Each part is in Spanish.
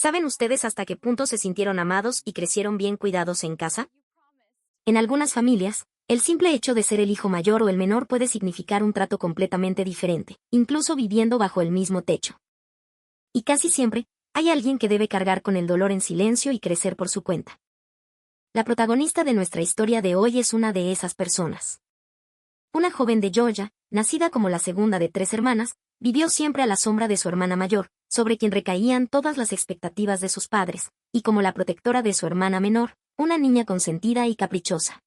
¿Saben ustedes hasta qué punto se sintieron amados y crecieron bien cuidados en casa? En algunas familias, el simple hecho de ser el hijo mayor o el menor puede significar un trato completamente diferente, incluso viviendo bajo el mismo techo. Y casi siempre, hay alguien que debe cargar con el dolor en silencio y crecer por su cuenta. La protagonista de nuestra historia de hoy es una de esas personas. Una joven de Georgia, nacida como la segunda de 3 hermanas, vivió siempre a la sombra de su hermana mayor, sobre quien recaían todas las expectativas de sus padres, y como la protectora de su hermana menor, una niña consentida y caprichosa.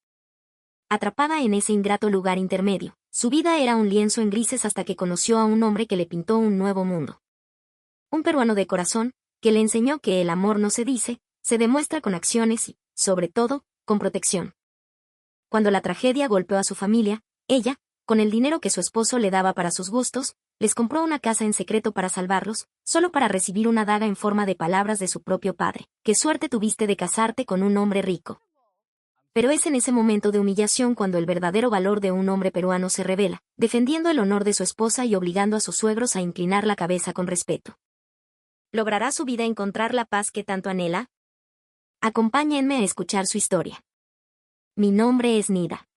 Atrapada en ese ingrato lugar intermedio, su vida era un lienzo en grises hasta que conoció a un hombre que le pintó un nuevo mundo. Un peruano de corazón, que le enseñó que el amor no se dice, se demuestra con acciones y, sobre todo, con protección. Cuando la tragedia golpeó a su familia, ella, con el dinero que su esposo le daba para sus gustos, les compró una casa en secreto para salvarlos, solo para recibir una daga en forma de palabras de su propio padre. «Qué suerte tuviste de casarte con un hombre rico». Pero es en ese momento de humillación cuando el verdadero valor de un hombre peruano se revela, defendiendo el honor de su esposa y obligando a sus suegros a inclinar la cabeza con respeto. ¿Logrará su vida encontrar la paz que tanto anhela? Acompáñenme a escuchar su historia. Mi nombre es Nida.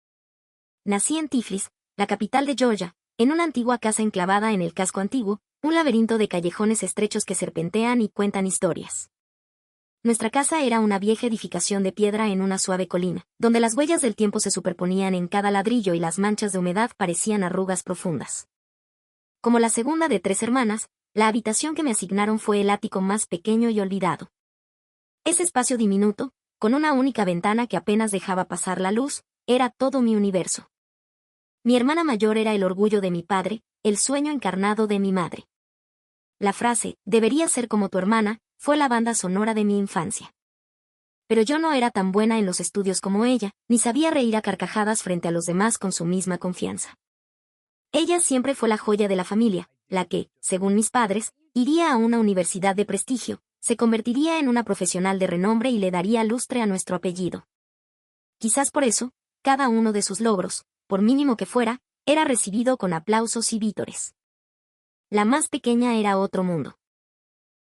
Nací en Tiflis, la capital de Georgia, en una antigua casa enclavada en el casco antiguo, un laberinto de callejones estrechos que serpentean y cuentan historias. Nuestra casa era una vieja edificación de piedra en una suave colina, donde las huellas del tiempo se superponían en cada ladrillo y las manchas de humedad parecían arrugas profundas. Como la segunda de 3 hermanas, la habitación que me asignaron fue el ático más pequeño y olvidado. Ese espacio diminuto, con una única ventana que apenas dejaba pasar la luz, era todo mi universo. Mi hermana mayor era el orgullo de mi padre, el sueño encarnado de mi madre. La frase, «debería ser como tu hermana», fue la banda sonora de mi infancia. Pero yo no era tan buena en los estudios como ella, ni sabía reír a carcajadas frente a los demás con su misma confianza. Ella siempre fue la joya de la familia, la que, según mis padres, iría a una universidad de prestigio, se convertiría en una profesional de renombre y le daría lustre a nuestro apellido. Quizás por eso, cada uno de sus logros, por mínimo que fuera, era recibido con aplausos y vítores. La más pequeña era otro mundo.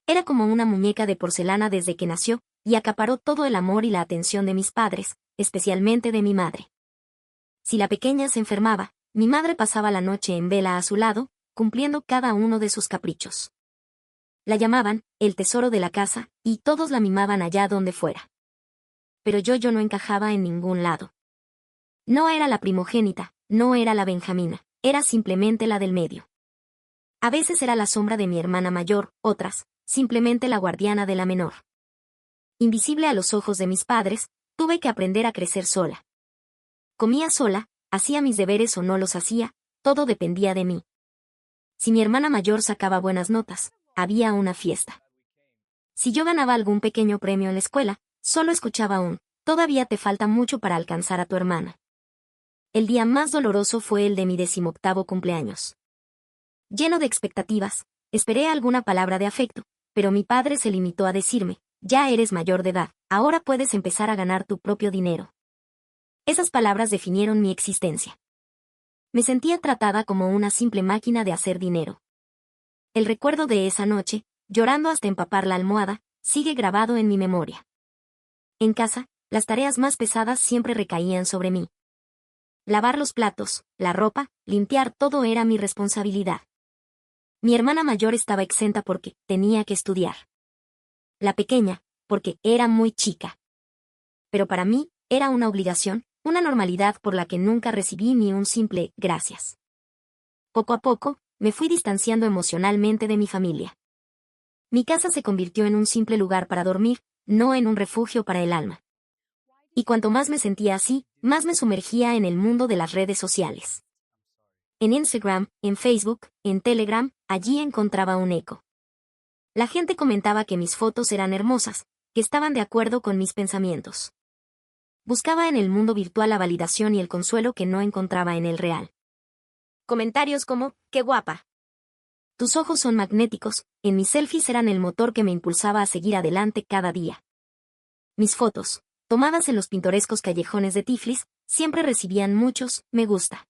Era como una muñeca de porcelana desde que nació, y acaparó todo el amor y la atención de mis padres, especialmente de mi madre. Si la pequeña se enfermaba, mi madre pasaba la noche en vela a su lado, cumpliendo cada uno de sus caprichos. La llamaban el tesoro de la casa, y todos la mimaban allá donde fuera. Pero yo no encajaba en ningún lado. No era la primogénita, no era la benjamina, era simplemente la del medio. A veces era la sombra de mi hermana mayor, otras, simplemente la guardiana de la menor. Invisible a los ojos de mis padres, tuve que aprender a crecer sola. Comía sola, hacía mis deberes o no los hacía, todo dependía de mí. Si mi hermana mayor sacaba buenas notas, había una fiesta. Si yo ganaba algún pequeño premio en la escuela, solo escuchaba «todavía te falta mucho para alcanzar a tu hermana». El día más doloroso fue el de mi 18º cumpleaños. Lleno de expectativas, esperé alguna palabra de afecto, pero mi padre se limitó a decirme, «Ya eres mayor de edad, ahora puedes empezar a ganar tu propio dinero». Esas palabras definieron mi existencia. Me sentía tratada como una simple máquina de hacer dinero. El recuerdo de esa noche, llorando hasta empapar la almohada, sigue grabado en mi memoria. En casa, las tareas más pesadas siempre recaían sobre mí. Lavar los platos, la ropa, limpiar todo era mi responsabilidad. Mi hermana mayor estaba exenta porque tenía que estudiar. La pequeña, porque era muy chica. Pero para mí, era una obligación, una normalidad por la que nunca recibí ni un simple «gracias». Poco a poco, me fui distanciando emocionalmente de mi familia. Mi casa se convirtió en un simple lugar para dormir, no en un refugio para el alma. Y cuanto más me sentía así, más me sumergía en el mundo de las redes sociales. En Instagram, en Facebook, en Telegram, allí encontraba un eco. La gente comentaba que mis fotos eran hermosas, que estaban de acuerdo con mis pensamientos. Buscaba en el mundo virtual la validación y el consuelo que no encontraba en el real. Comentarios como, «qué guapa». «Tus ojos son magnéticos», en mis selfies eran el motor que me impulsaba a seguir adelante cada día. Mis fotos, tomadas en los pintorescos callejones de Tiflis, siempre recibían muchos «me gusta».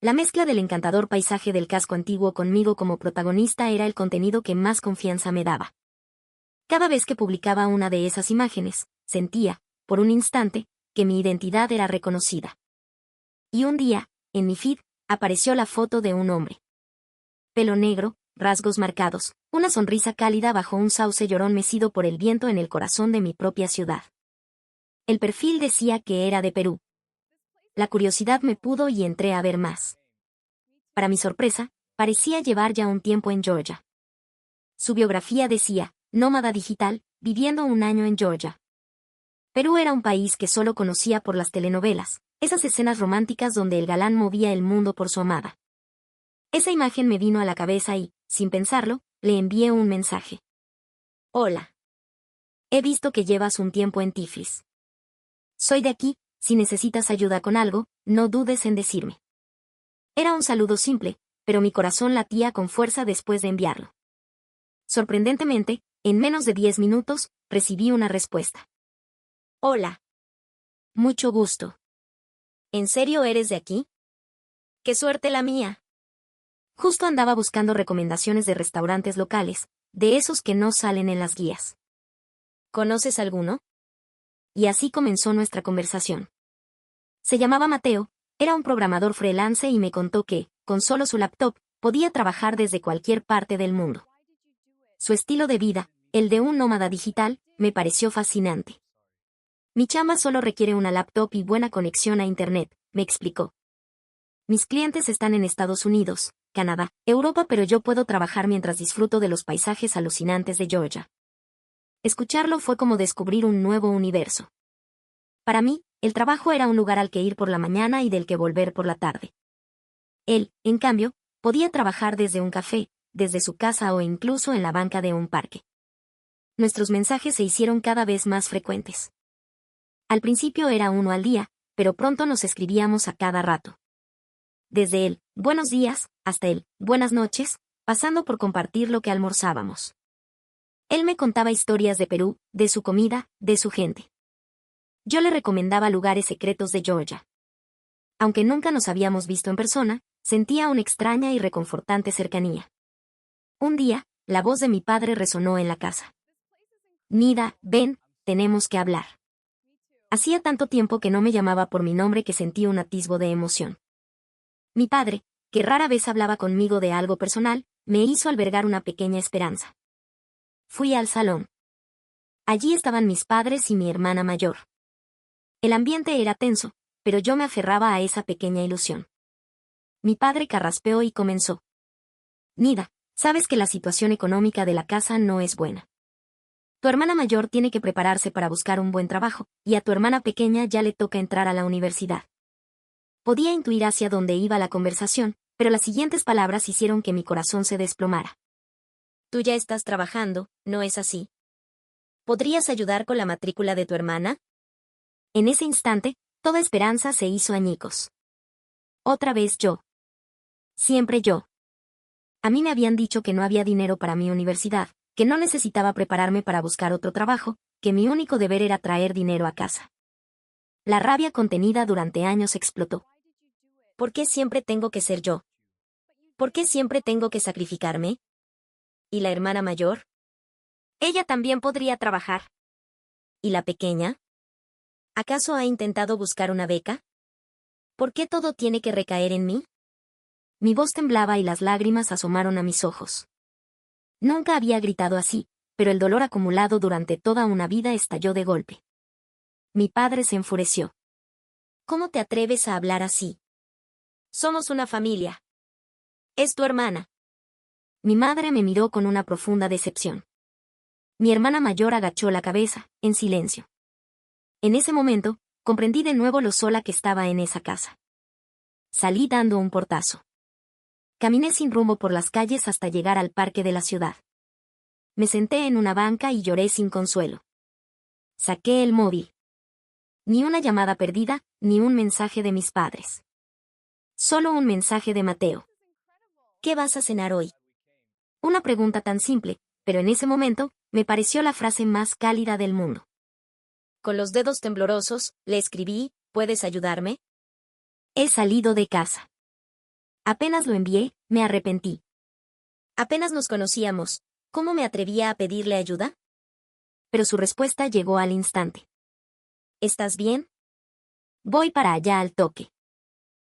La mezcla del encantador paisaje del casco antiguo conmigo como protagonista era el contenido que más confianza me daba. Cada vez que publicaba una de esas imágenes, sentía, por un instante, que mi identidad era reconocida. Y un día, en mi feed, apareció la foto de un hombre. Pelo negro, rasgos marcados, una sonrisa cálida bajo un sauce llorón mecido por el viento en el corazón de mi propia ciudad. El perfil decía que era de Perú. La curiosidad me pudo y entré a ver más. Para mi sorpresa, parecía llevar ya un tiempo en Georgia. Su biografía decía, nómada digital, viviendo un año en Georgia. Perú era un país que solo conocía por las telenovelas, esas escenas románticas donde el galán movía el mundo por su amada. Esa imagen me vino a la cabeza y, sin pensarlo, le envié un mensaje. Hola. He visto que llevas un tiempo en Tiflis. Soy de aquí, si necesitas ayuda con algo, no dudes en decirme. Era un saludo simple, pero mi corazón latía con fuerza después de enviarlo. Sorprendentemente, en menos de 10 minutos, recibí una respuesta. Hola. Mucho gusto. ¿En serio eres de aquí? ¡Qué suerte la mía! Justo andaba buscando recomendaciones de restaurantes locales, de esos que no salen en las guías. ¿Conoces alguno? Y así comenzó nuestra conversación. Se llamaba Mateo, era un programador freelance y me contó que, con solo su laptop, podía trabajar desde cualquier parte del mundo. Su estilo de vida, el de un nómada digital, me pareció fascinante. Mi chamba solo requiere una laptop y buena conexión a Internet, me explicó. Mis clientes están en Estados Unidos, Canadá, Europa, pero yo puedo trabajar mientras disfruto de los paisajes alucinantes de Georgia. Escucharlo fue como descubrir un nuevo universo. Para mí, el trabajo era un lugar al que ir por la mañana y del que volver por la tarde. Él, en cambio, podía trabajar desde un café, desde su casa o incluso en la banca de un parque. Nuestros mensajes se hicieron cada vez más frecuentes. Al principio era uno al día, pero pronto nos escribíamos a cada rato. Desde el buenos días, hasta el buenas noches, pasando por compartir lo que almorzábamos. Él me contaba historias de Perú, de su comida, de su gente. Yo le recomendaba lugares secretos de Georgia. Aunque nunca nos habíamos visto en persona, sentía una extraña y reconfortante cercanía. Un día, la voz de mi padre resonó en la casa. Nida, ven, tenemos que hablar. Hacía tanto tiempo que no me llamaba por mi nombre que sentí un atisbo de emoción. Mi padre, que rara vez hablaba conmigo de algo personal, me hizo albergar una pequeña esperanza. Fui al salón. Allí estaban mis padres y mi hermana mayor. El ambiente era tenso, pero yo me aferraba a esa pequeña ilusión. Mi padre carraspeó y comenzó. Nida, sabes que la situación económica de la casa no es buena. Tu hermana mayor tiene que prepararse para buscar un buen trabajo, y a tu hermana pequeña ya le toca entrar a la universidad. Podía intuir hacia dónde iba la conversación, pero las siguientes palabras hicieron que mi corazón se desplomara. Tú ya estás trabajando, ¿no es así? ¿Podrías ayudar con la matrícula de tu hermana? En ese instante, toda esperanza se hizo añicos. Otra vez yo. Siempre yo. A mí me habían dicho que no había dinero para mi universidad, que no necesitaba prepararme para buscar otro trabajo, que mi único deber era traer dinero a casa. La rabia contenida durante años explotó. ¿Por qué siempre tengo que ser yo? ¿Por qué siempre tengo que sacrificarme? ¿Y la hermana mayor? Ella también podría trabajar. ¿Y la pequeña? ¿Acaso ha intentado buscar una beca? ¿Por qué todo tiene que recaer en mí? Mi voz temblaba y las lágrimas asomaron a mis ojos. Nunca había gritado así, pero el dolor acumulado durante toda una vida estalló de golpe. Mi padre se enfureció. ¿Cómo te atreves a hablar así? Somos una familia. Es tu hermana. Mi madre me miró con una profunda decepción. Mi hermana mayor agachó la cabeza, en silencio. En ese momento, comprendí de nuevo lo sola que estaba en esa casa. Salí dando un portazo. Caminé sin rumbo por las calles hasta llegar al parque de la ciudad. Me senté en una banca y lloré sin consuelo. Saqué el móvil. Ni una llamada perdida, ni un mensaje de mis padres. Solo un mensaje de Mateo. ¿Qué vas a cenar hoy? Una pregunta tan simple, pero en ese momento, me pareció la frase más cálida del mundo. Con los dedos temblorosos, le escribí, ¿puedes ayudarme? He salido de casa. Apenas lo envié, me arrepentí. Apenas nos conocíamos, ¿cómo me atrevía a pedirle ayuda? pero su respuesta llegó al instante. ¿Estás bien? Voy para allá al toque.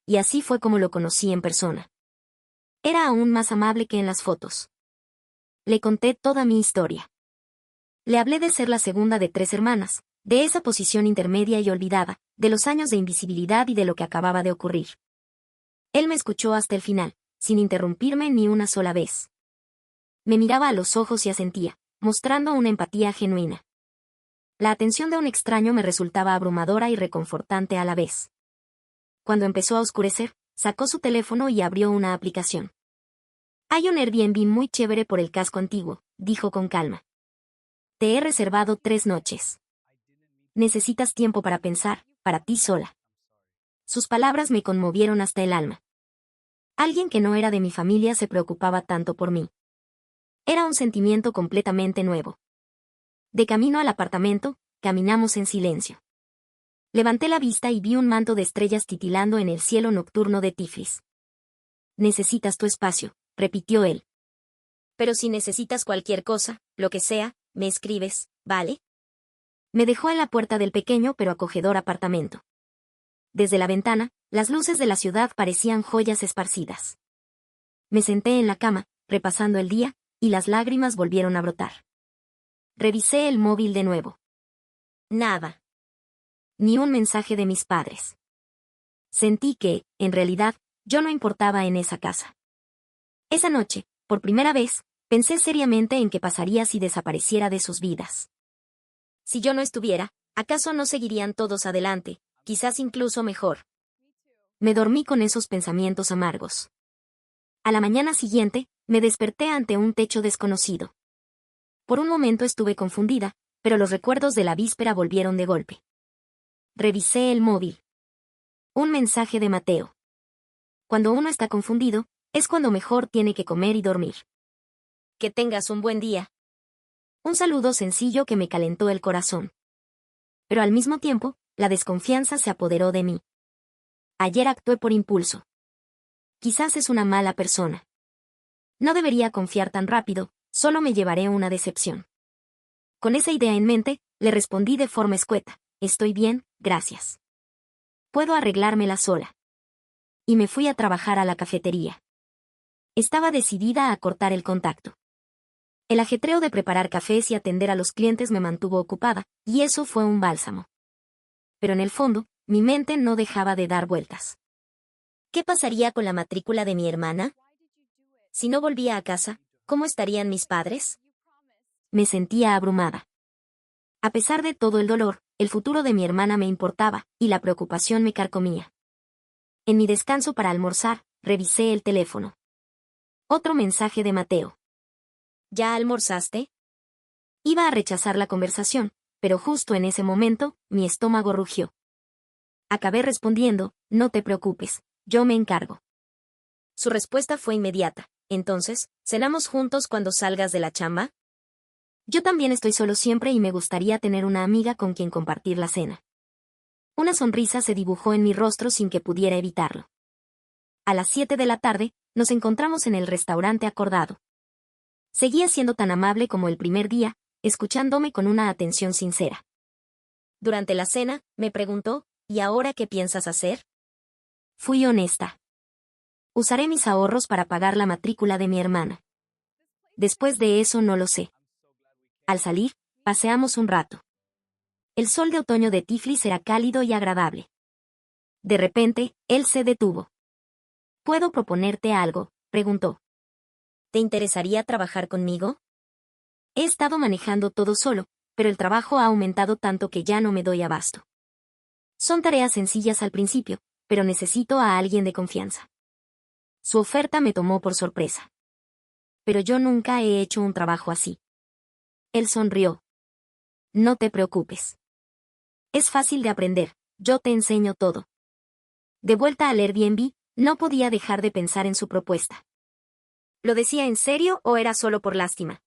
Y así fue como lo conocí en persona. Era aún más amable que en las fotos. Le conté toda mi historia. Le hablé de ser la segunda de 3 hermanas, de esa posición intermedia y olvidada, de los años de invisibilidad y de lo que acababa de ocurrir. Él me escuchó hasta el final, sin interrumpirme ni una sola vez. Me miraba a los ojos y asentía, mostrando una empatía genuina. La atención de un extraño me resultaba abrumadora y reconfortante a la vez. Cuando empezó a oscurecer, sacó su teléfono y abrió una aplicación. Hay un Airbnb muy chévere por el casco antiguo, dijo con calma. Te he reservado 3 noches. Necesitas tiempo para pensar, para ti sola. Sus palabras me conmovieron hasta el alma. Alguien que no era de mi familia se preocupaba tanto por mí. Era un sentimiento completamente nuevo. De camino al apartamento, caminamos en silencio. Levanté la vista y vi un manto de estrellas titilando en el cielo nocturno de Tiflis. Necesitas tu espacio, repitió él. Pero si necesitas cualquier cosa, lo que sea, me escribes, ¿vale? Me dejó en la puerta del pequeño pero acogedor apartamento. Desde la ventana, las luces de la ciudad parecían joyas esparcidas. Me senté en la cama, repasando el día, y las lágrimas volvieron a brotar. Revisé el móvil de nuevo. Nada. Ni un mensaje de mis padres. Sentí que, en realidad, yo no importaba en esa casa. Esa noche, por primera vez, pensé seriamente en qué pasaría si desapareciera de sus vidas. Si yo no estuviera, ¿acaso no seguirían todos adelante, quizás incluso mejor? Me dormí con esos pensamientos amargos. A la mañana siguiente, me desperté ante un techo desconocido. Por un momento estuve confundida, pero los recuerdos de la víspera volvieron de golpe. Revisé el móvil. Un mensaje de Mateo. Cuando uno está confundido, es cuando mejor tiene que comer y dormir. Que tengas un buen día. Un saludo sencillo que me calentó el corazón. Pero al mismo tiempo, la desconfianza se apoderó de mí. Ayer actué por impulso. Quizás es una mala persona. No debería confiar tan rápido, solo me llevaré una decepción. Con esa idea en mente, le respondí de forma escueta, estoy bien, gracias. Puedo arreglármela sola. Y me fui a trabajar a la cafetería. Estaba decidida a cortar el contacto. El ajetreo de preparar cafés y atender a los clientes me mantuvo ocupada, y eso fue un bálsamo. Pero en el fondo, mi mente no dejaba de dar vueltas. ¿Qué pasaría con la matrícula de mi hermana? Si no volvía a casa, ¿cómo estarían mis padres? Me sentía abrumada. A pesar de todo el dolor, el futuro de mi hermana me importaba, y la preocupación me carcomía. En mi descanso para almorzar, revisé el teléfono. Otro mensaje de Mateo. ¿Ya almorzaste? Iba a rechazar la conversación, pero justo en ese momento, mi estómago rugió. Acabé respondiendo, no te preocupes, yo me encargo. Su respuesta fue inmediata. Entonces, ¿cenamos juntos cuando salgas de la chamba? Yo también estoy solo siempre y me gustaría tener una amiga con quien compartir la cena. Una sonrisa se dibujó en mi rostro sin que pudiera evitarlo. A las 7 de la tarde, nos encontramos en el restaurante acordado. Seguía siendo tan amable como el primer día, escuchándome con una atención sincera. Durante la cena, me preguntó, ¿y ahora qué piensas hacer? Fui honesta. Usaré mis ahorros para pagar la matrícula de mi hermana. Después de eso no lo sé. Al salir, paseamos un rato. El sol de otoño de Tiflis era cálido y agradable. De repente, él se detuvo. ¿Puedo proponerte algo?, preguntó. ¿Te interesaría trabajar conmigo? He estado manejando todo solo, pero el trabajo ha aumentado tanto que ya no me doy abasto. Son tareas sencillas al principio, pero necesito a alguien de confianza. Su oferta me tomó por sorpresa. Pero yo nunca he hecho un trabajo así. Él sonrió. No te preocupes. Es fácil de aprender, yo te enseño todo. De vuelta al Airbnb, no podía dejar de pensar en su propuesta. ¿Lo decía en serio o era solo por lástima?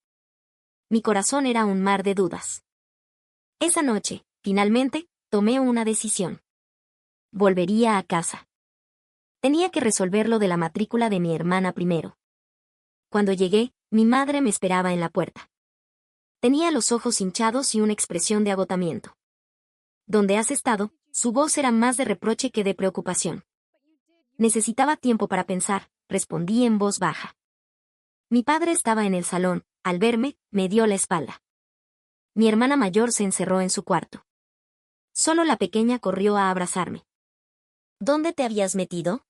Mi corazón era un mar de dudas. Esa noche, finalmente, tomé una decisión. Volvería a casa. Tenía que resolver lo de la matrícula de mi hermana primero. Cuando llegué, mi madre me esperaba en la puerta. Tenía los ojos hinchados y una expresión de agotamiento. ¿Dónde has estado? Su voz era más de reproche que de preocupación. Necesitaba tiempo para pensar, respondí en voz baja. Mi padre estaba en el salón, al verme, me dio la espalda. Mi hermana mayor se encerró en su cuarto. Solo la pequeña corrió a abrazarme. ¿Dónde te habías metido?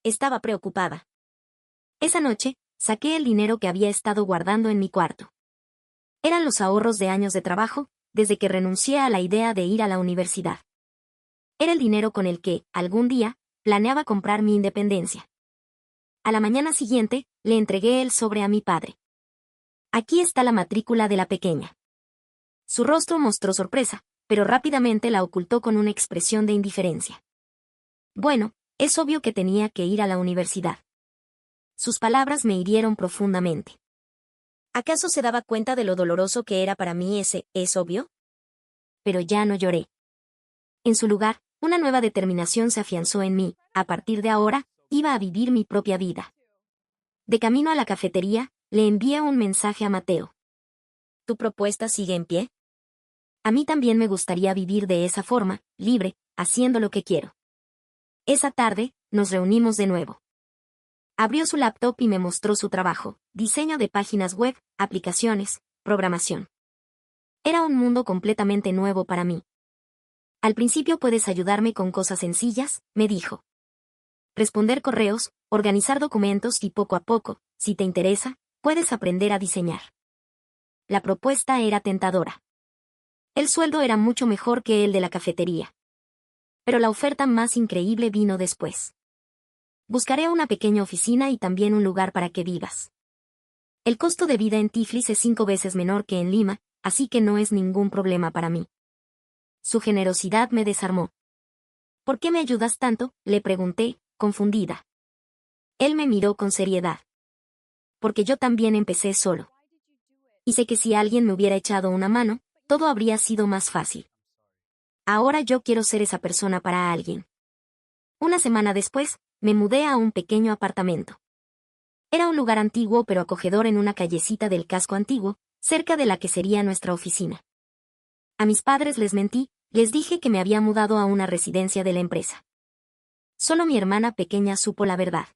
Estaba preocupada. Esa noche, saqué el dinero que había estado guardando en mi cuarto. Eran los ahorros de años de trabajo, desde que renuncié a la idea de ir a la universidad. Era el dinero con el que, algún día, planeaba comprar mi independencia. A la mañana siguiente, le entregué el sobre a mi padre. Aquí está la matrícula de la pequeña. Su rostro mostró sorpresa, pero rápidamente la ocultó con una expresión de indiferencia. Bueno, es obvio que tenía que ir a la universidad. Sus palabras me hirieron profundamente. ¿Acaso se daba cuenta de lo doloroso que era para mí ese "es obvio"? Pero ya no lloré. En su lugar, una nueva determinación se afianzó en mí. A partir de ahora, iba a vivir mi propia vida. De camino a la cafetería, le envié un mensaje a Mateo. ¿Tu propuesta sigue en pie? A mí también me gustaría vivir de esa forma, libre, haciendo lo que quiero. Esa tarde, nos reunimos de nuevo. Abrió su laptop y me mostró su trabajo, diseño de páginas web, aplicaciones, programación. Era un mundo completamente nuevo para mí. Al principio puedes ayudarme con cosas sencillas, me dijo. Responder correos, organizar documentos y poco a poco, si te interesa, puedes aprender a diseñar. La propuesta era tentadora. El sueldo era mucho mejor que el de la cafetería. Pero la oferta más increíble vino después. Buscaré una pequeña oficina y también un lugar para que vivas. El costo de vida en Tiflis es 5 veces menor que en Lima, así que no es ningún problema para mí. Su generosidad me desarmó. ¿Por qué me ayudas tanto?, le pregunté, confundida. Él me miró con seriedad. Porque yo también empecé solo. Y sé que si alguien me hubiera echado una mano, todo habría sido más fácil. Ahora yo quiero ser esa persona para alguien. Una semana después, me mudé a un pequeño apartamento. Era un lugar antiguo pero acogedor en una callecita del casco antiguo, cerca de la que sería nuestra oficina. A mis padres les mentí, les dije que me había mudado a una residencia de la empresa. Solo mi hermana pequeña supo la verdad.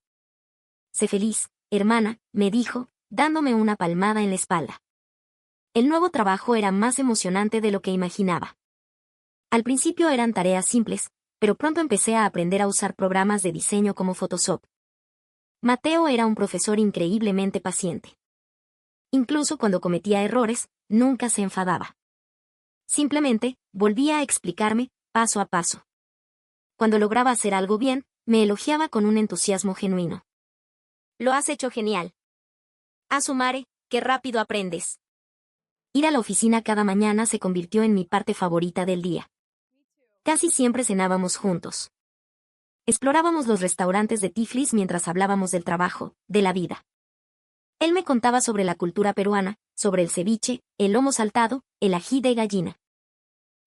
Sé feliz, hermana, me dijo, dándome una palmada en la espalda. El nuevo trabajo era más emocionante de lo que imaginaba. Al principio eran tareas simples, pero pronto empecé a aprender a usar programas de diseño como Photoshop. Mateo era un profesor increíblemente paciente. Incluso cuando cometía errores, nunca se enfadaba. Simplemente, volvía a explicarme, paso a paso. Cuando lograba hacer algo bien, me elogiaba con un entusiasmo genuino. Lo has hecho genial. Asumare, qué rápido aprendes. Ir a la oficina cada mañana se convirtió en mi parte favorita del día. Casi siempre cenábamos juntos. Explorábamos los restaurantes de Tiflis mientras hablábamos del trabajo, de la vida. Él me contaba sobre la cultura peruana, sobre el ceviche, el lomo saltado, el ají de gallina.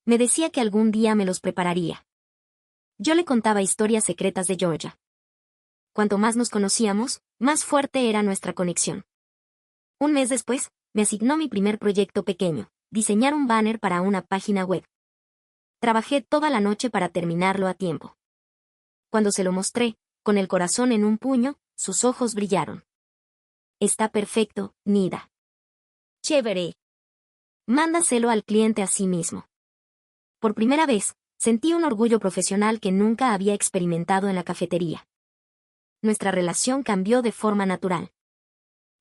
Me decía que algún día me los prepararía. Yo le contaba historias secretas de Georgia. Cuanto más nos conocíamos, más fuerte era nuestra conexión. Un mes después, me asignó mi primer proyecto pequeño, diseñar un banner para una página web. Trabajé toda la noche para terminarlo a tiempo. Cuando se lo mostré, con el corazón en un puño, sus ojos brillaron. Está perfecto, Nida. Chévere. Mándaselo al cliente a sí mismo. Por primera vez, sentí un orgullo profesional que nunca había experimentado en la cafetería. Nuestra relación cambió de forma natural.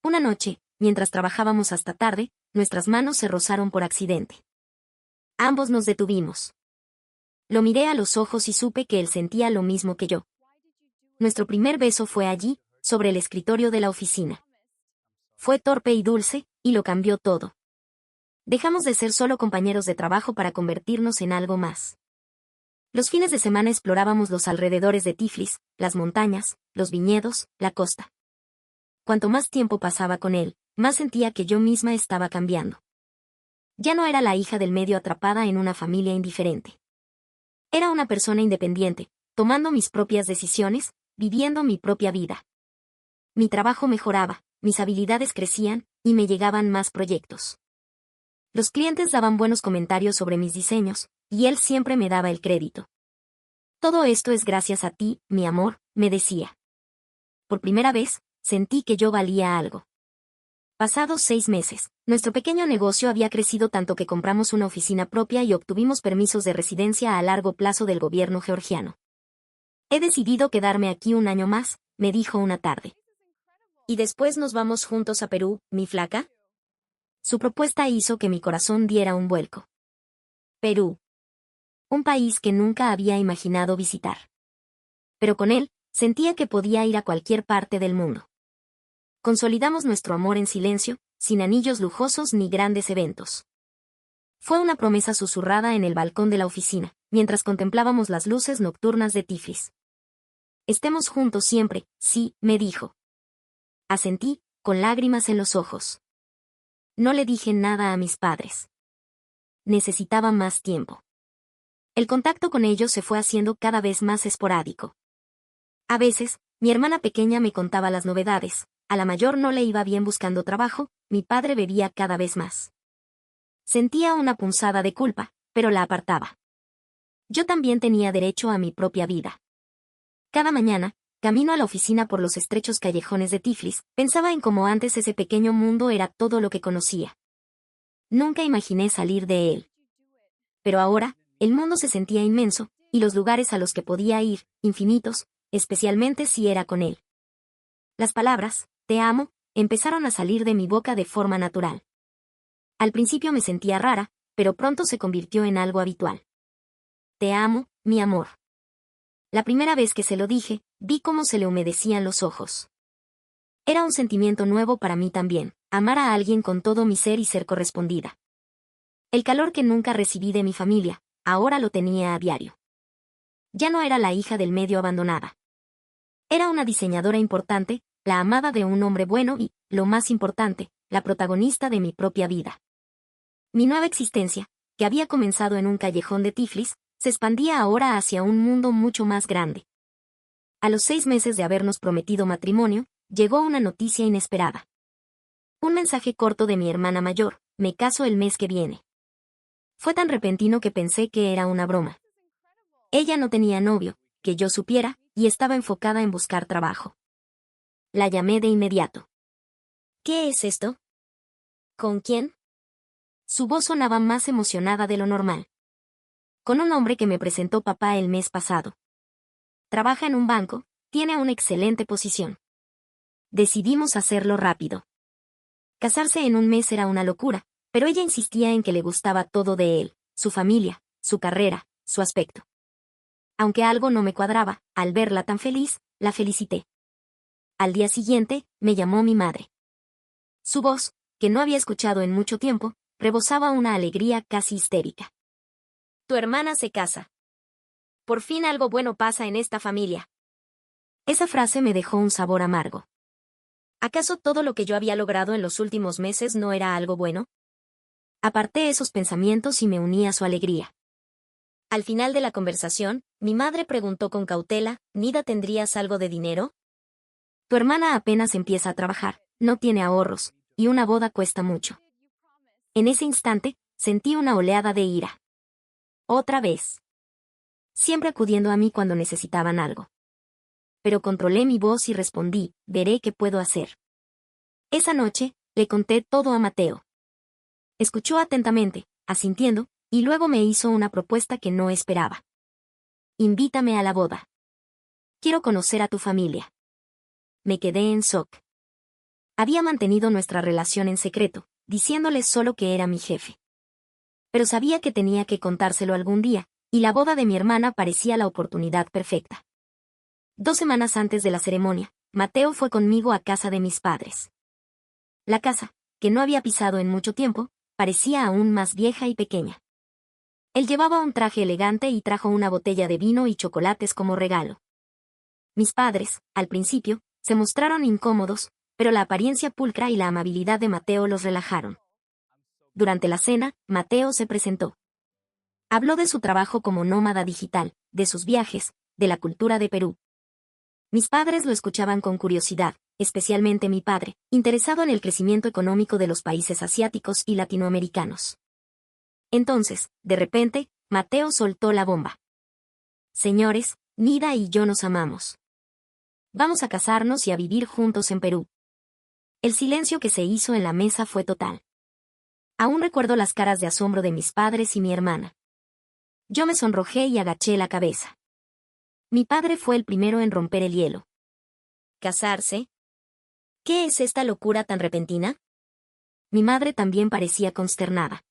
Una noche, mientras trabajábamos hasta tarde, nuestras manos se rozaron por accidente. Ambos nos detuvimos. Lo miré a los ojos y supe que él sentía lo mismo que yo. Nuestro primer beso fue allí, sobre el escritorio de la oficina. Fue torpe y dulce, y lo cambió todo. Dejamos de ser solo compañeros de trabajo para convertirnos en algo más. Los fines de semana explorábamos los alrededores de Tiflis, las montañas, los viñedos, la costa. Cuanto más tiempo pasaba con él, más sentía que yo misma estaba cambiando. Ya no era la hija del medio atrapada en una familia indiferente. Era una persona independiente, tomando mis propias decisiones, viviendo mi propia vida. Mi trabajo mejoraba, mis habilidades crecían, y me llegaban más proyectos. Los clientes daban buenos comentarios sobre mis diseños, y él siempre me daba el crédito. Todo esto es gracias a ti, mi amor, me decía. Por primera vez, sentí que yo valía algo. Pasados 6 meses, nuestro pequeño negocio había crecido tanto que compramos una oficina propia y obtuvimos permisos de residencia a largo plazo del gobierno georgiano. He decidido quedarme aquí un año más, me dijo una tarde. ¿Y después nos vamos juntos a Perú, mi flaca? Su propuesta hizo que mi corazón diera un vuelco. Perú. Un país que nunca había imaginado visitar. Pero con él, sentía que podía ir a cualquier parte del mundo. Consolidamos nuestro amor en silencio, sin anillos lujosos ni grandes eventos. Fue una promesa susurrada en el balcón de la oficina, mientras contemplábamos las luces nocturnas de Tiflis. Estemos juntos siempre, sí, me dijo. Asentí, con lágrimas en los ojos. No le dije nada a mis padres. Necesitaba más tiempo. El contacto con ellos se fue haciendo cada vez más esporádico. A veces, mi hermana pequeña me contaba las novedades. A la mayor no le iba bien buscando trabajo, mi padre bebía cada vez más. Sentía una punzada de culpa, pero la apartaba. Yo también tenía derecho a mi propia vida. Cada mañana, camino a la oficina por los estrechos callejones de Tiflis, pensaba en cómo antes ese pequeño mundo era todo lo que conocía. Nunca imaginé salir de él. Pero ahora, el mundo se sentía inmenso, y los lugares a los que podía ir, infinitos, especialmente si era con él. Las palabras, te amo, empezaron a salir de mi boca de forma natural. Al principio me sentía rara, pero pronto se convirtió en algo habitual. Te amo, mi amor. La primera vez que se lo dije, vi cómo se le humedecían los ojos. Era un sentimiento nuevo para mí también, amar a alguien con todo mi ser y ser correspondida. El calor que nunca recibí de mi familia, ahora lo tenía a diario. Ya no era la hija del medio abandonada. Era una diseñadora importante, la amada de un hombre bueno y, lo más importante, la protagonista de mi propia vida. Mi nueva existencia, que había comenzado en un callejón de Tiflis, se expandía ahora hacia un mundo mucho más grande. A los 6 meses de habernos prometido matrimonio, llegó una noticia inesperada. Un mensaje corto de mi hermana mayor, me caso el mes que viene. Fue tan repentino que pensé que era una broma. Ella no tenía novio, que yo supiera, y estaba enfocada en buscar trabajo. La llamé de inmediato. ¿Qué es esto? ¿Con quién? Su voz sonaba más emocionada de lo normal. Con un hombre que me presentó papá el mes pasado. Trabaja en un banco, tiene una excelente posición. Decidimos hacerlo rápido. Casarse en un mes era una locura, pero ella insistía en que le gustaba todo de él, su familia, su carrera, su aspecto. Aunque algo no me cuadraba, al verla tan feliz, la felicité. Al día siguiente, me llamó mi madre. Su voz, que no había escuchado en mucho tiempo, rebosaba una alegría casi histérica. Tu hermana se casa. Por fin algo bueno pasa en esta familia. Esa frase me dejó un sabor amargo. ¿Acaso todo lo que yo había logrado en los últimos meses no era algo bueno? Aparté esos pensamientos y me uní a su alegría. Al final de la conversación, mi madre preguntó con cautela, ¿Nida, tendrías algo de dinero? Tu hermana apenas empieza a trabajar, no tiene ahorros, y una boda cuesta mucho. En ese instante, sentí una oleada de ira. Otra vez. Siempre acudiendo a mí cuando necesitaban algo. Pero controlé mi voz y respondí, veré qué puedo hacer. Esa noche, le conté todo a Mateo. Escuchó atentamente, asintiendo, y luego me hizo una propuesta que no esperaba. Invítame a la boda. Quiero conocer a tu familia. Me quedé en shock. Había mantenido nuestra relación en secreto, diciéndoles solo que era mi jefe. Pero sabía que tenía que contárselo algún día, y la boda de mi hermana parecía la oportunidad perfecta. 2 semanas antes de la ceremonia, Mateo fue conmigo a casa de mis padres. La casa, que no había pisado en mucho tiempo, parecía aún más vieja y pequeña. Él llevaba un traje elegante y trajo una botella de vino y chocolates como regalo. Mis padres, al principio, se mostraron incómodos, pero la apariencia pulcra y la amabilidad de Mateo los relajaron. Durante la cena, Mateo se presentó. Habló de su trabajo como nómada digital, de sus viajes, de la cultura de Perú. Mis padres lo escuchaban con curiosidad, especialmente mi padre, interesado en el crecimiento económico de los países asiáticos y latinoamericanos. Entonces, de repente, Mateo soltó la bomba. Señores, Nida y yo nos amamos. Vamos a casarnos y a vivir juntos en Perú. El silencio que se hizo en la mesa fue total. Aún recuerdo las caras de asombro de mis padres y mi hermana. Yo me sonrojé y agaché la cabeza. Mi padre fue el primero en romper el hielo. ¿Casarse? ¿Qué es esta locura tan repentina? Mi madre también parecía consternada.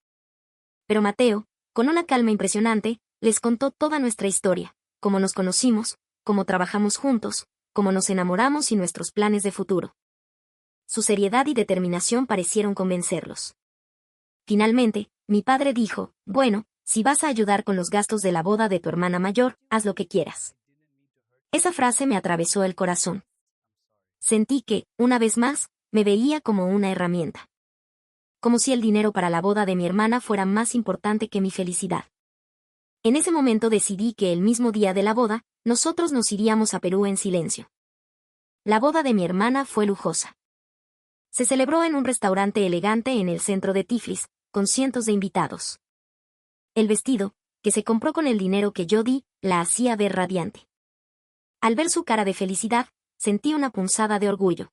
Pero Mateo, con una calma impresionante, les contó toda nuestra historia, cómo nos conocimos, cómo trabajamos juntos, cómo nos enamoramos y nuestros planes de futuro. Su seriedad y determinación parecieron convencerlos. Finalmente, mi padre dijo, bueno, si vas a ayudar con los gastos de la boda de tu hermana mayor, haz lo que quieras. Esa frase me atravesó el corazón. Sentí que, una vez más, me veía como una herramienta. Como si el dinero para la boda de mi hermana fuera más importante que mi felicidad. En ese momento decidí que el mismo día de la boda, nosotros nos iríamos a Perú en silencio. La boda de mi hermana fue lujosa. Se celebró en un restaurante elegante en el centro de Tiflis, con cientos de invitados. El vestido, que se compró con el dinero que yo di, la hacía ver radiante. Al ver su cara de felicidad, sentí una punzada de orgullo.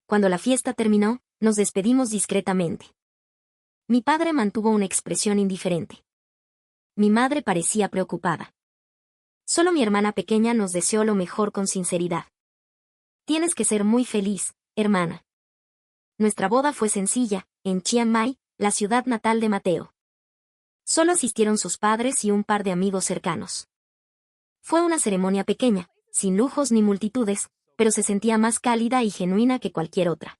Cuando la fiesta terminó, nos despedimos discretamente. Mi padre mantuvo una expresión indiferente. Mi madre parecía preocupada. Solo mi hermana pequeña nos deseó lo mejor con sinceridad. Tienes que ser muy feliz, hermana. Nuestra boda fue sencilla, en Chiang Mai, la ciudad natal de Mateo. Solo asistieron sus padres y un par de amigos cercanos. Fue una ceremonia pequeña, sin lujos ni multitudes, pero se sentía más cálida y genuina que cualquier otra.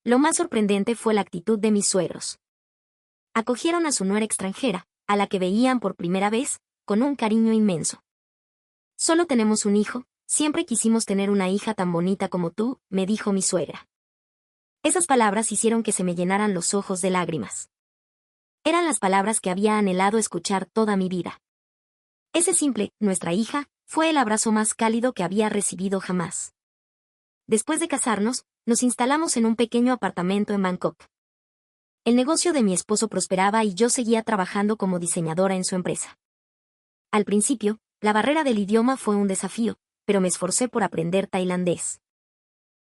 Lo más sorprendente fue la actitud de mis suegros. Acogieron a su nuera extranjera, a la que veían por primera vez, con un cariño inmenso. Solo tenemos un hijo, siempre quisimos tener una hija tan bonita como tú, me dijo mi suegra. Esas palabras hicieron que se me llenaran los ojos de lágrimas. Eran las palabras que había anhelado escuchar toda mi vida. Ese simple, nuestra hija, fue el abrazo más cálido que había recibido jamás. Después de casarnos, nos instalamos en un pequeño apartamento en Bangkok. El negocio de mi esposo prosperaba y yo seguía trabajando como diseñadora en su empresa. Al principio, la barrera del idioma fue un desafío, pero me esforcé por aprender tailandés.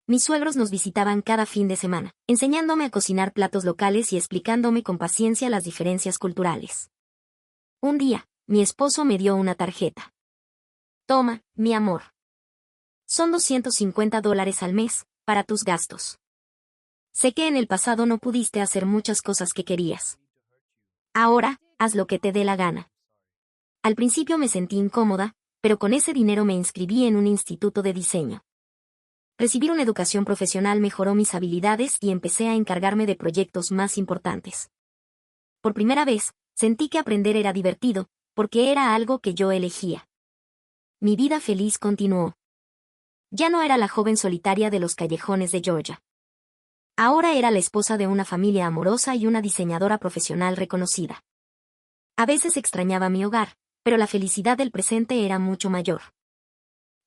Mis suegros nos visitaban cada fin de semana, enseñándome a cocinar platos locales y explicándome con paciencia las diferencias culturales. Un día, mi esposo me dio una tarjeta. Toma, mi amor. Son $250 al mes, para tus gastos. Sé que en el pasado no pudiste hacer muchas cosas que querías. Ahora, haz lo que te dé la gana. Al principio me sentí incómoda, pero con ese dinero me inscribí en un instituto de diseño. Recibir una educación profesional mejoró mis habilidades y empecé a encargarme de proyectos más importantes. Por primera vez, sentí que aprender era divertido, porque era algo que yo elegía. Mi vida feliz continuó. Ya no era la joven solitaria de los callejones de Georgia. Ahora era la esposa de una familia amorosa y una diseñadora profesional reconocida. A veces extrañaba mi hogar, pero la felicidad del presente era mucho mayor.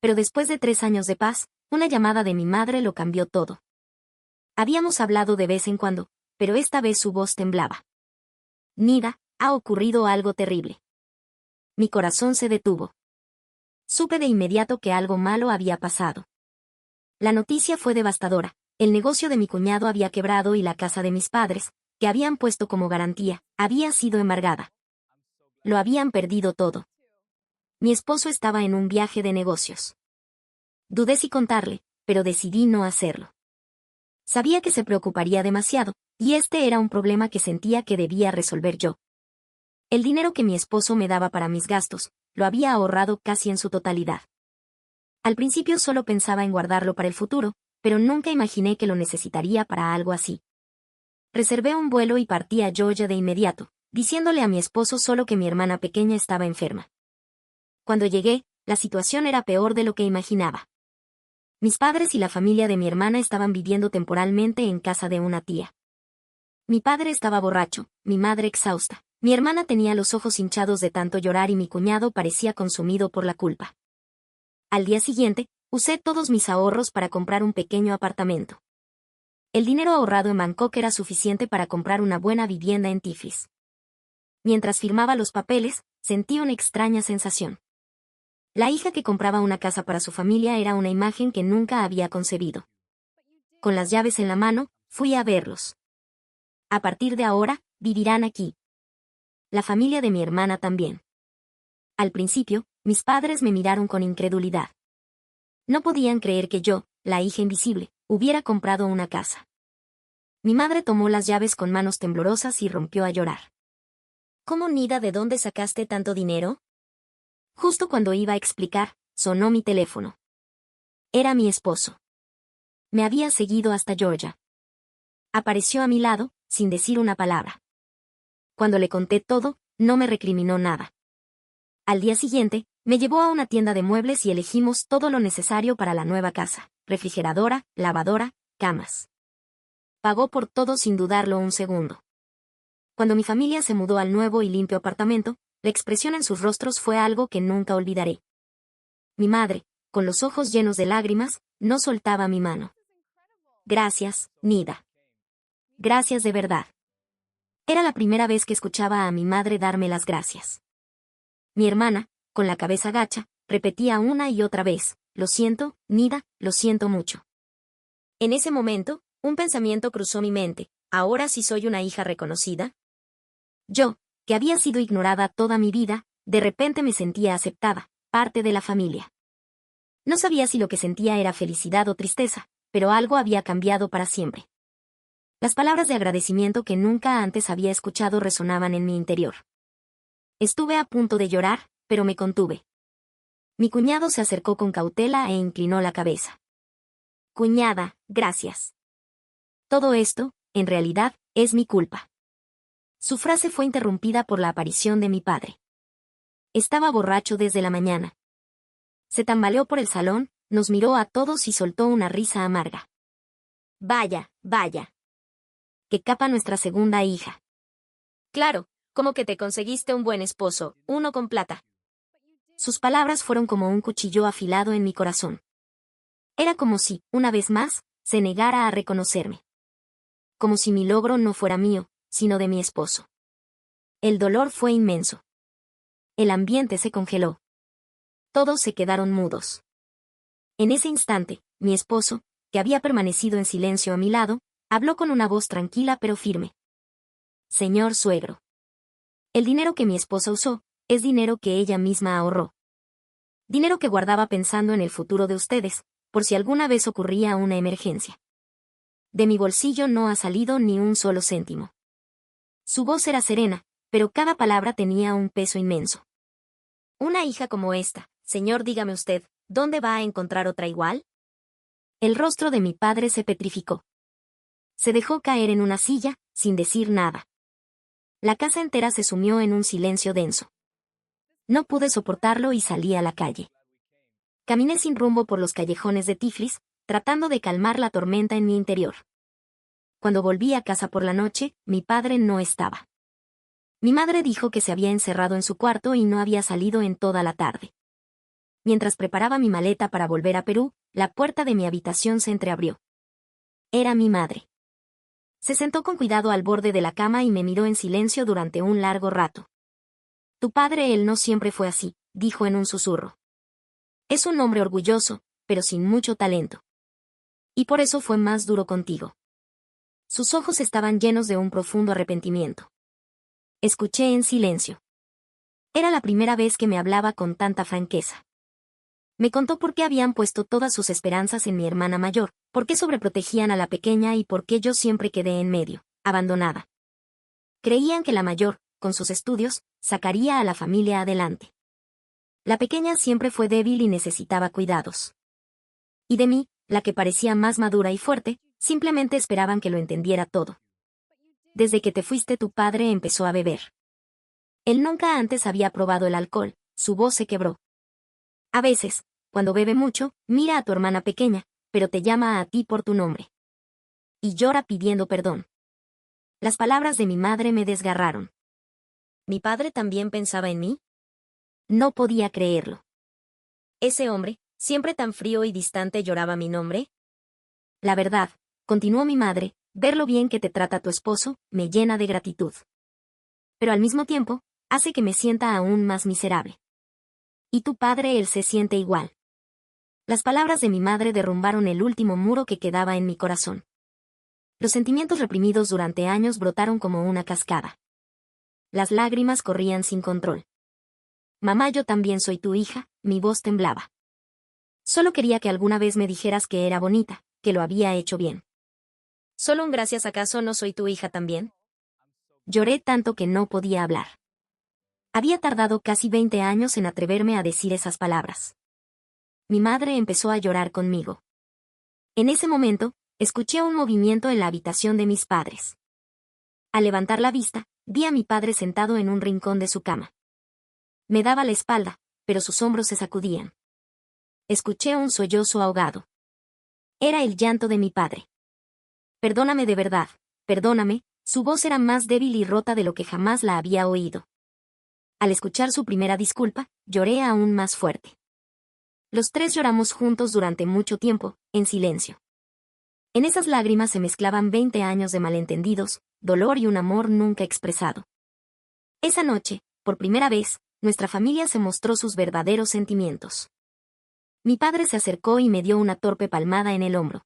Pero después de 3 años de paz, una llamada de mi madre lo cambió todo. Habíamos hablado de vez en cuando, pero esta vez su voz temblaba. Nida, ha ocurrido algo terrible. Mi corazón se detuvo. Supe de inmediato que algo malo había pasado. La noticia fue devastadora. El negocio de mi cuñado había quebrado y la casa de mis padres, que habían puesto como garantía, había sido embargada. Lo habían perdido todo. Mi esposo estaba en un viaje de negocios. Dudé si contarle, pero decidí no hacerlo. Sabía que se preocuparía demasiado, y este era un problema que sentía que debía resolver yo. El dinero que mi esposo me daba para mis gastos, lo había ahorrado casi en su totalidad. Al principio solo pensaba en guardarlo para el futuro, pero nunca imaginé que lo necesitaría para algo así. Reservé un vuelo y partí a Georgia de inmediato, diciéndole a mi esposo solo que mi hermana pequeña estaba enferma. Cuando llegué, la situación era peor de lo que imaginaba. Mis padres y la familia de mi hermana estaban viviendo temporalmente en casa de una tía. Mi padre estaba borracho, mi madre exhausta, mi hermana tenía los ojos hinchados de tanto llorar y mi cuñado parecía consumido por la culpa. Al día siguiente, usé todos mis ahorros para comprar un pequeño apartamento. El dinero ahorrado en Bangkok era suficiente para comprar una buena vivienda en Tiflis. Mientras firmaba los papeles, sentí una extraña sensación. La hija que compraba una casa para su familia era una imagen que nunca había concebido. Con las llaves en la mano, fui a verlos. A partir de ahora, vivirán aquí. La familia de mi hermana también. Al principio, mis padres me miraron con incredulidad. No podían creer que yo, la hija invisible, hubiera comprado una casa. Mi madre tomó las llaves con manos temblorosas y rompió a llorar. ¿Cómo, Nida, de dónde sacaste tanto dinero? Justo cuando iba a explicar, sonó mi teléfono. Era mi esposo. Me había seguido hasta Georgia. Apareció a mi lado, sin decir una palabra. Cuando le conté todo, no me recriminó nada. Al día siguiente, me llevó a una tienda de muebles y elegimos todo lo necesario para la nueva casa: refrigeradora, lavadora, camas. Pagó por todo sin dudarlo un segundo. Cuando mi familia se mudó al nuevo y limpio apartamento, la expresión en sus rostros fue algo que nunca olvidaré. Mi madre, con los ojos llenos de lágrimas, no soltaba mi mano. Gracias, Nida. Gracias de verdad. Era la primera vez que escuchaba a mi madre darme las gracias. Mi hermana, con la cabeza gacha, repetía una y otra vez: lo siento, Nida, lo siento mucho. En ese momento, un pensamiento cruzó mi mente: ¿ahora sí soy una hija reconocida? Yo, que había sido ignorada toda mi vida, de repente me sentía aceptada, parte de la familia. No sabía si lo que sentía era felicidad o tristeza, pero algo había cambiado para siempre. Las palabras de agradecimiento que nunca antes había escuchado resonaban en mi interior. Estuve a punto de llorar, pero me contuve. Mi cuñado se acercó con cautela e inclinó la cabeza. Cuñada, gracias. Todo esto, en realidad, es mi culpa. Su frase fue interrumpida por la aparición de mi padre. Estaba borracho desde la mañana. Se tambaleó por el salón, nos miró a todos y soltó una risa amarga. Vaya, vaya. Que capa nuestra segunda hija. Claro, como que te conseguiste un buen esposo, uno con plata. Sus palabras fueron como un cuchillo afilado en mi corazón. Era como si, una vez más, se negara a reconocerme. Como si mi logro no fuera mío, sino de mi esposo. El dolor fue inmenso. El ambiente se congeló. Todos se quedaron mudos. En ese instante, mi esposo, que había permanecido en silencio a mi lado, habló con una voz tranquila pero firme. Señor suegro. El dinero que mi esposa usó, es dinero que ella misma ahorró. Dinero que guardaba pensando en el futuro de ustedes, por si alguna vez ocurría una emergencia. De mi bolsillo no ha salido ni un solo céntimo. Su voz era serena, pero cada palabra tenía un peso inmenso. Una hija como esta, señor, dígame usted, ¿dónde va a encontrar otra igual? El rostro de mi padre se petrificó. Se dejó caer en una silla, sin decir nada. La casa entera se sumió en un silencio denso. No pude soportarlo y salí a la calle. Caminé sin rumbo por los callejones de Tiflis, tratando de calmar la tormenta en mi interior. Cuando volví a casa por la noche, mi padre no estaba. Mi madre dijo que se había encerrado en su cuarto y no había salido en toda la tarde. Mientras preparaba mi maleta para volver a Perú, la puerta de mi habitación se entreabrió. Era mi madre. Se sentó con cuidado al borde de la cama y me miró en silencio durante un largo rato. Tu padre, él no siempre fue así, dijo en un susurro. Es un hombre orgulloso, pero sin mucho talento. Y por eso fue más duro contigo. Sus ojos estaban llenos de un profundo arrepentimiento. Escuché en silencio. Era la primera vez que me hablaba con tanta franqueza. Me contó por qué habían puesto todas sus esperanzas en mi hermana mayor, por qué sobreprotegían a la pequeña y por qué yo siempre quedé en medio, abandonada. Creían que la mayor, con sus estudios, sacaría a la familia adelante. La pequeña siempre fue débil y necesitaba cuidados. Y de mí, la que parecía más madura y fuerte, simplemente esperaban que lo entendiera todo. Desde que te fuiste, tu padre empezó a beber. Él nunca antes había probado el alcohol, su voz se quebró. A veces, cuando bebe mucho, mira a tu hermana pequeña, pero te llama a ti por tu nombre. Y llora pidiendo perdón. Las palabras de mi madre me desgarraron. ¿Mi padre también pensaba en mí? No podía creerlo. Ese hombre, siempre tan frío y distante, lloraba mi nombre. La verdad, continuó mi madre, ver lo bien que te trata tu esposo, me llena de gratitud. pero al mismo tiempo, hace que me sienta aún más miserable. Y tu padre, él se siente igual. Las palabras de mi madre derrumbaron el último muro que quedaba en mi corazón. Los sentimientos reprimidos durante años brotaron como una cascada. Las lágrimas corrían sin control. Mamá, yo también soy tu hija, mi voz temblaba. Solo quería que alguna vez me dijeras que era bonita, que lo había hecho bien. ¿Solo un gracias acaso no soy tu hija también? Lloré tanto que no podía hablar. Había tardado casi 20 años en atreverme a decir esas palabras. Mi madre empezó a llorar conmigo. En ese momento, escuché un movimiento en la habitación de mis padres. Al levantar la vista, vi a mi padre sentado en un rincón de su cama. Me daba la espalda, pero sus hombros se sacudían. Escuché un sollozo ahogado. Era el llanto de mi padre. Perdóname de verdad, perdóname, su voz era más débil y rota de lo que jamás la había oído. Al escuchar su primera disculpa, lloré aún más fuerte. Los tres lloramos juntos durante mucho tiempo, en silencio. En esas lágrimas se mezclaban 20 años de malentendidos, dolor y un amor nunca expresado. Esa noche, por primera vez, nuestra familia se mostró sus verdaderos sentimientos. Mi padre se acercó y me dio una torpe palmada en el hombro.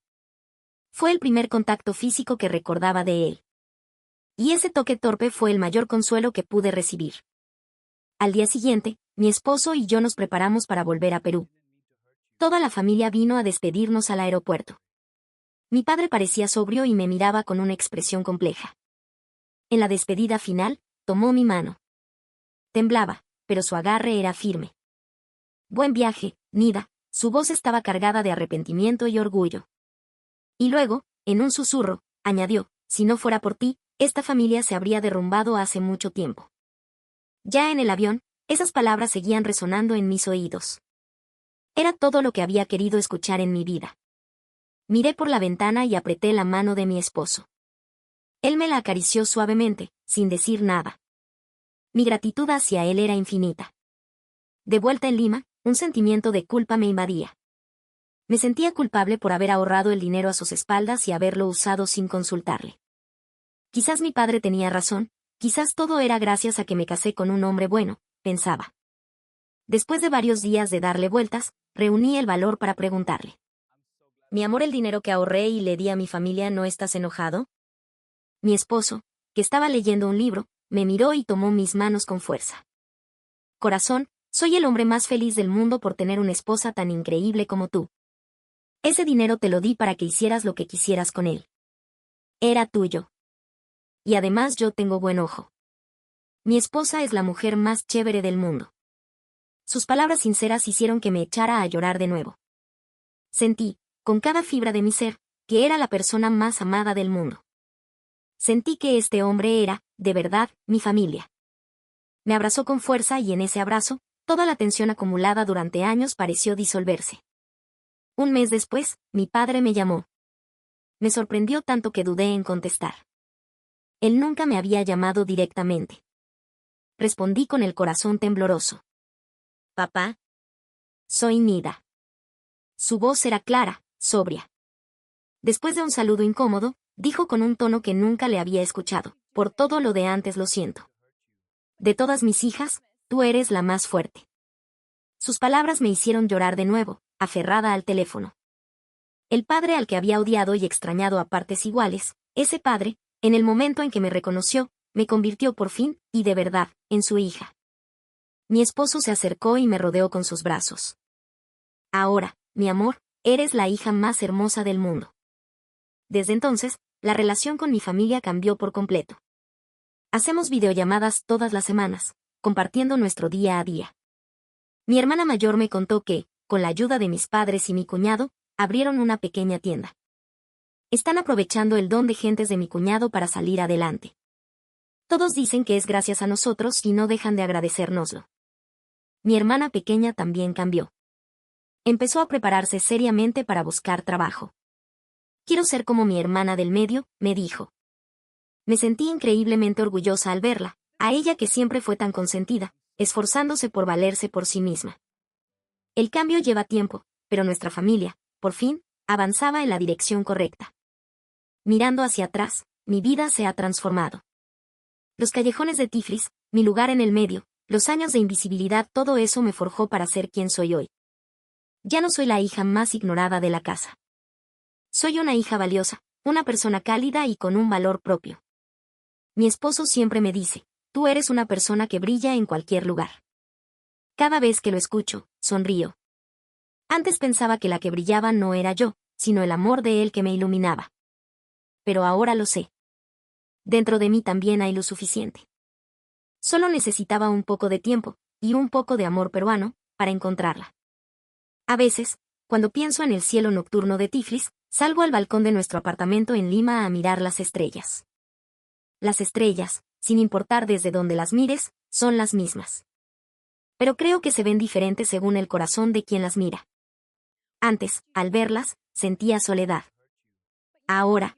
Fue el primer contacto físico que recordaba de él. Y ese toque torpe fue el mayor consuelo que pude recibir. Al día siguiente, mi esposo y yo nos preparamos para volver a Perú. Toda la familia vino a despedirnos al aeropuerto. Mi padre parecía sobrio y me miraba con una expresión compleja. En la despedida final, tomó mi mano. Temblaba, pero su agarre era firme. Buen viaje, Nida, su voz estaba cargada de arrepentimiento y orgullo. Y luego, en un susurro, añadió, si no fuera por ti, esta familia se habría derrumbado hace mucho tiempo. Ya en el avión, esas palabras seguían resonando en mis oídos. Era todo lo que había querido escuchar en mi vida. Miré por la ventana y apreté la mano de mi esposo. Él me la acarició suavemente, sin decir nada. Mi gratitud hacia él era infinita. De vuelta en Lima, un sentimiento de culpa me invadía. Me sentía culpable por haber ahorrado el dinero a sus espaldas y haberlo usado sin consultarle. Quizás mi padre tenía razón, quizás todo era gracias a que me casé con un hombre bueno, pensaba. Después de varios días de darle vueltas, reuní el valor para preguntarle. Mi amor, el dinero que ahorré y le di a mi familia, ¿no estás enojado? Mi esposo, que estaba leyendo un libro, me miró y tomó mis manos con fuerza. Corazón, soy el hombre más feliz del mundo por tener una esposa tan increíble como tú. Ese dinero te lo di para que hicieras lo que quisieras con él. Era tuyo. Y además yo tengo buen ojo. Mi esposa es la mujer más chévere del mundo. Sus palabras sinceras hicieron que me echara a llorar de nuevo. Sentí, con cada fibra de mi ser, que era la persona más amada del mundo. Sentí que este hombre era, de verdad, mi familia. Me abrazó con fuerza y en ese abrazo, toda la tensión acumulada durante años pareció disolverse. Un mes después, mi padre me llamó. Me sorprendió tanto que dudé en contestar. Él nunca me había llamado directamente. Respondí con el corazón tembloroso. Papá. Soy Nida. Su voz era clara, sobria. Después de un saludo incómodo, dijo con un tono que nunca le había escuchado, por todo lo de antes lo siento. De todas mis hijas, tú eres la más fuerte. Sus palabras me hicieron llorar de nuevo, aferrada al teléfono. El padre al que había odiado y extrañado a partes iguales, ese padre, en el momento en que me reconoció, me convirtió por fin, y de verdad, en su hija. Mi esposo se acercó y me rodeó con sus brazos. Ahora, mi amor, eres la hija más hermosa del mundo. Desde entonces, la relación con mi familia cambió por completo. Hacemos videollamadas todas las semanas, compartiendo nuestro día a día. Mi hermana mayor me contó que, con la ayuda de mis padres y mi cuñado, abrieron una pequeña tienda. Están aprovechando el don de gentes de mi cuñado para salir adelante. Todos dicen que es gracias a nosotros y no dejan de agradecérnoslo. Mi hermana pequeña también cambió. Empezó a prepararse seriamente para buscar trabajo. Quiero ser como mi hermana del medio, me dijo. Me sentí increíblemente orgullosa al verla, a ella que siempre fue tan consentida, esforzándose por valerse por sí misma. El cambio lleva tiempo, pero nuestra familia, por fin, avanzaba en la dirección correcta. Mirando hacia atrás, mi vida se ha transformado. Los callejones de Tiflis, mi lugar en el medio, los años de invisibilidad, todo eso me forjó para ser quien soy hoy. Ya no soy la hija más ignorada de la casa. Soy una hija valiosa, una persona cálida y con un valor propio. Mi esposo siempre me dice, tú eres una persona que brilla en cualquier lugar. Cada vez que lo escucho, sonrío. Antes pensaba que la que brillaba no era yo, sino el amor de él que me iluminaba. Pero ahora lo sé. Dentro de mí también hay luz suficiente. Solo necesitaba un poco de tiempo, y un poco de amor peruano, para encontrarla. A veces, cuando pienso en el cielo nocturno de Tiflis, salgo al balcón de nuestro apartamento en Lima a mirar las estrellas. Las estrellas, sin importar desde dónde las mires, son las mismas. Pero creo que se ven diferentes según el corazón de quien las mira. Antes, al verlas, sentía soledad. Ahora,